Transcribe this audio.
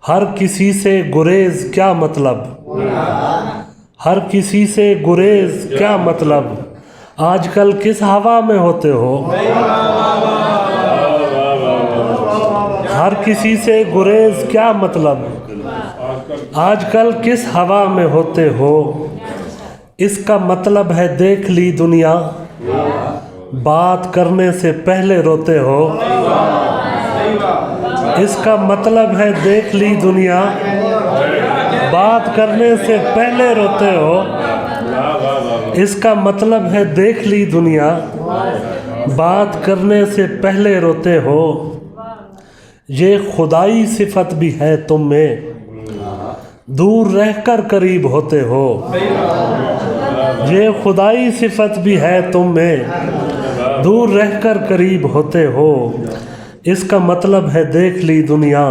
हर किसी से गुरेज क्या मतलब, हर किसी से गुरेज क्या मतलब, आजकल किस हवा में होते हो। हर किसी से गुरेज क्या मतलब, आजकल किस हवा में होते हो। इसका मतलब है देख ली दुनिया, बात करने से पहले रोते हो। इसका मतलब है देख ली दुनिया, बात करने से पहले रोते हो। इसका मतलब है देख ली दुनिया, बात करने से पहले रोते हो। ये खुदाई सिफत भी है तुम में, दूर रहकर करीब होते हो। ये खुदाई सिफत भी है तुम में, दूर रहकर करीब होते हो। इसका मतलब है देख ली दुनिया,